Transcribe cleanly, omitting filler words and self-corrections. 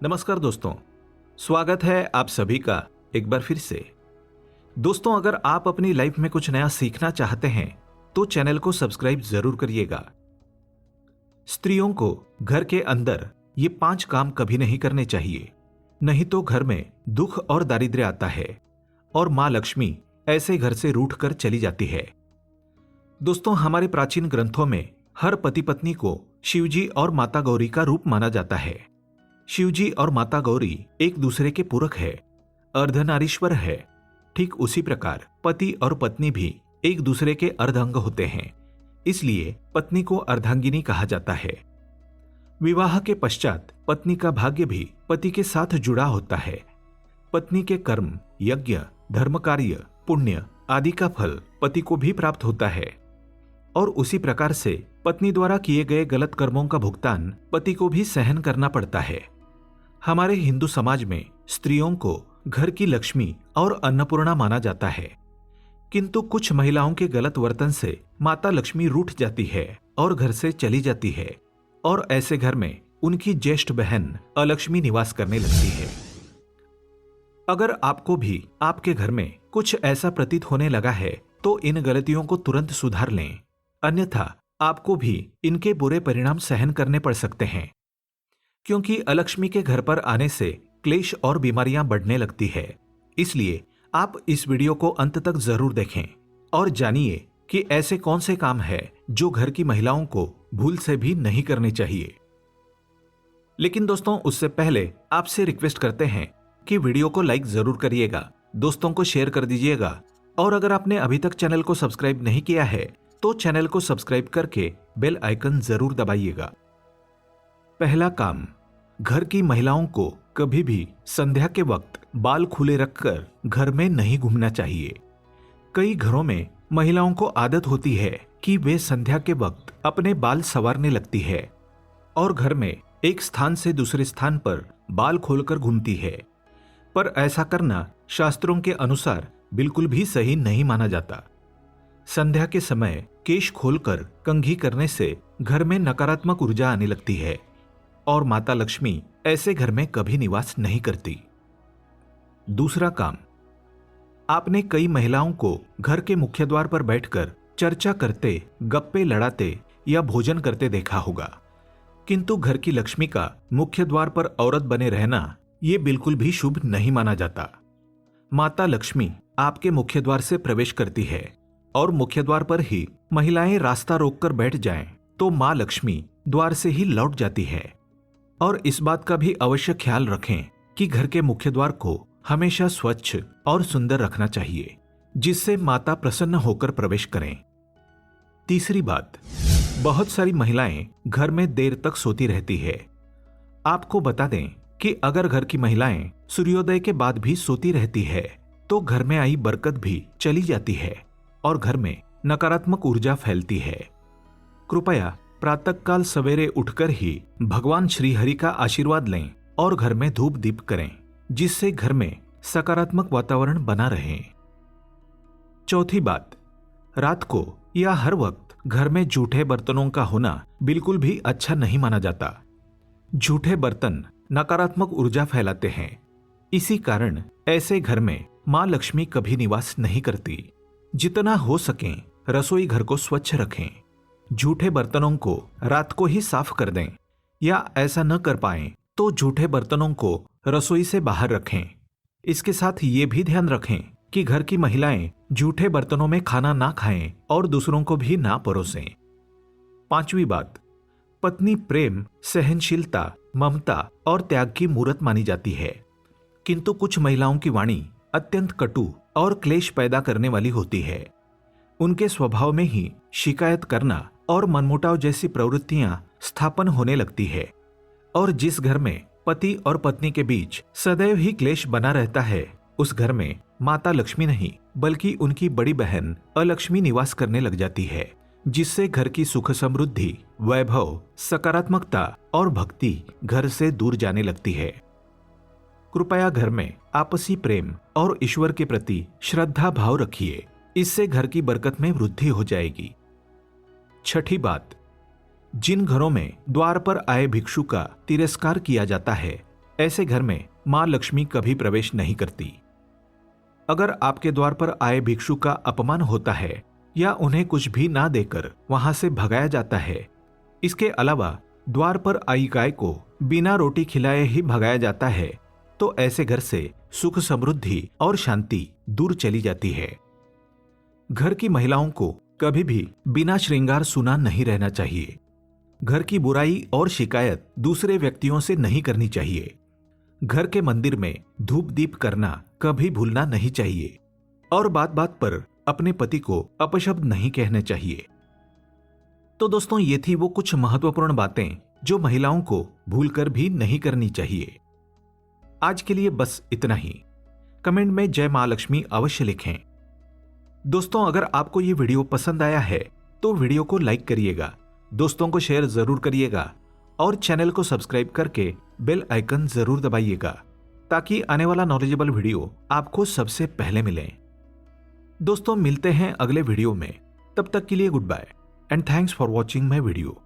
नमस्कार दोस्तों, स्वागत है आप सभी का एक बार फिर से। दोस्तों, अगर आप अपनी लाइफ में कुछ नया सीखना चाहते हैं तो चैनल को सब्सक्राइब जरूर करिएगा। स्त्रियों को घर के अंदर ये 5 काम कभी नहीं करने चाहिए, नहीं तो घर में दुख और दारिद्र्य आता है और मां लक्ष्मी ऐसे घर से रूठ कर चली जाती है। दोस्तों, हमारे प्राचीन ग्रंथों में हर पति पत्नी को शिवजी और माता गौरी का रूप माना जाता है। शिवजी और माता गौरी एक दूसरे के पूरक है, अर्धनारीश्वर है। ठीक उसी प्रकार पति और पत्नी भी एक दूसरे के अर्धांग होते हैं, इसलिए पत्नी को अर्धांगिनी कहा जाता है। विवाह के पश्चात पत्नी का भाग्य भी पति के साथ जुड़ा होता है। पत्नी के कर्म, यज्ञ, धर्म कार्य, पुण्य आदि का फल पति को भी प्राप्त होता है और उसी प्रकार से पत्नी द्वारा किए गए गलत कर्मों का भुगतान पति को भी सहन करना पड़ता है। हमारे हिंदू समाज में स्त्रियों को घर की लक्ष्मी और अन्नपूर्णा माना जाता है, किंतु कुछ महिलाओं के गलत वर्तन से माता लक्ष्मी रूठ जाती है और घर से चली जाती है और ऐसे घर में उनकी ज्येष्ठ बहन अलक्ष्मी निवास करने लगती है। अगर आपको भी आपके घर में कुछ ऐसा प्रतीत होने लगा है तो इन गलतियों को तुरंत सुधार लें, अन्यथा आपको भी इनके बुरे परिणाम सहन करने पड़ सकते हैं, क्योंकि अलक्ष्मी के घर पर आने से क्लेश और बीमारियां बढ़ने लगती है। इसलिए आप इस वीडियो को अंत तक जरूर देखें और जानिए कि ऐसे कौन से काम हैं जो घर की महिलाओं को भूल से भी नहीं करने चाहिए। लेकिन दोस्तों, उससे पहले आपसे रिक्वेस्ट करते हैं कि वीडियो को लाइक जरूर करिएगा, दोस्तों को शेयर कर दीजिएगा और अगर आपने अभी तक चैनल को सब्सक्राइब नहीं किया है तो चैनल को सब्सक्राइब करके बेल आइकन जरूर दबाइएगा। पहला काम, घर की महिलाओं को कभी भी संध्या के वक्त बाल खुले रखकर घर में नहीं घूमना चाहिए। कई घरों में महिलाओं को आदत होती है कि वे संध्या के वक्त अपने बाल संवारने लगती है और घर में एक स्थान से दूसरे स्थान पर बाल खोलकर घूमती है, पर ऐसा करना शास्त्रों के अनुसार बिल्कुल भी सही नहीं माना जाता। संध्या के समय केश खोलकर कंघी करने से घर में नकारात्मक ऊर्जा आने लगती है और माता लक्ष्मी ऐसे घर में कभी निवास नहीं करती। दूसरा काम, आपने कई महिलाओं को घर के मुख्य द्वार पर बैठकर चर्चा करते, गप्पे लड़ाते या भोजन करते देखा होगा, किंतु घर की लक्ष्मी का मुख्य द्वार पर औरत बने रहना ये बिल्कुल भी शुभ नहीं माना जाता। माता लक्ष्मी आपके मुख्य द्वार से प्रवेश करती है और मुख्य द्वार पर ही महिलाएं रास्ता रोककर बैठ जाएं तो मां लक्ष्मी द्वार से ही लौट जाती है। और इस बात का भी अवश्य ख्याल रखें कि घर के मुख्य द्वार को हमेशा स्वच्छ और सुंदर रखना चाहिए, जिससे माता प्रसन्न होकर प्रवेश करें। तीसरी बात, बहुत सारी महिलाएं घर में देर तक सोती रहती है। आपको बता दें कि अगर घर की महिलाएं सूर्योदय के बाद भी सोती रहती है तो घर में आई बरकत भी चली जाती है और घर में नकारात्मक ऊर्जा फैलती है। कृपया प्रातःकाल सवेरे उठकर ही भगवान श्री हरि का आशीर्वाद लें और घर में धूप दीप करें, जिससे घर में सकारात्मक वातावरण बना रहे। चौथी बात, रात को या हर वक्त घर में जूठे बर्तनों का होना बिल्कुल भी अच्छा नहीं माना जाता। जूठे बर्तन नकारात्मक ऊर्जा फैलाते हैं, इसी कारण ऐसे घर में मां लक्ष्मी कभी निवास नहीं करती। जितना हो सके रसोई घर को स्वच्छ रखें। जूठे बर्तनों को रात को ही साफ कर दें या ऐसा न कर पाएं तो जूठे बर्तनों को रसोई से बाहर रखें। इसके साथ ये भी ध्यान रखें कि घर की महिलाएं जूठे बर्तनों में खाना ना खाएं और दूसरों को भी ना परोसें। पांचवी बात, पत्नी प्रेम, सहनशीलता, ममता और त्याग की मूरत मानी जाती है, किंतु कुछ महिलाओं की वाणी अत्यंत कटु और क्लेश पैदा करने वाली होती है। उनके स्वभाव में ही शिकायत करना और मनमुटाव जैसी प्रवृत्तियां स्थापन होने लगती है और जिस घर में पति और पत्नी के बीच सदैव ही क्लेश बना रहता है उस घर में माता लक्ष्मी नहीं बल्कि उनकी बड़ी बहन अलक्ष्मी निवास करने लग जाती है, जिससे घर की सुख समृद्धि, वैभव, सकारात्मकता और भक्ति घर से दूर जाने लगती है। कृपया घर में आपसी प्रेम और ईश्वर के प्रति श्रद्धा भाव रखिए, इससे घर की बरकत में वृद्धि हो जाएगी। छठी बात, जिन घरों में द्वार पर आए भिक्षु का तिरस्कार किया जाता है, ऐसे घर में मां लक्ष्मी कभी प्रवेश नहीं करती। अगर आपके द्वार पर आए भिक्षु का अपमान होता है या उन्हें कुछ भी ना देकर वहां से भगाया जाता है, इसके अलावा द्वार पर आई गाय को बिना रोटी खिलाए ही भगाया जाता है, तो ऐसे घर से सुख समृद्धि और शांति दूर चली जाती है। घर की महिलाओं को कभी भी बिना श्रृंगार सुना नहीं रहना चाहिए। घर की बुराई और शिकायत दूसरे व्यक्तियों से नहीं करनी चाहिए। घर के मंदिर में धूप दीप करना कभी भूलना नहीं चाहिए और बात बात पर अपने पति को अपशब्द नहीं कहने चाहिए। तो दोस्तों, ये थी वो कुछ महत्वपूर्ण बातें जो महिलाओं को भूलकर भी नहीं करनी चाहिए। आज के लिए बस इतना ही। कमेंट में जय मां लक्ष्मी अवश्य लिखें। दोस्तों, अगर आपको ये वीडियो पसंद आया है तो वीडियो को लाइक करिएगा, दोस्तों को शेयर जरूर करिएगा और चैनल को सब्सक्राइब करके बेल आइकन जरूर दबाइएगा ताकि आने वाला नॉलेजेबल वीडियो आपको सबसे पहले मिले। दोस्तों, मिलते हैं अगले वीडियो में। तब तक के लिए goodbye and thanks for watching my video.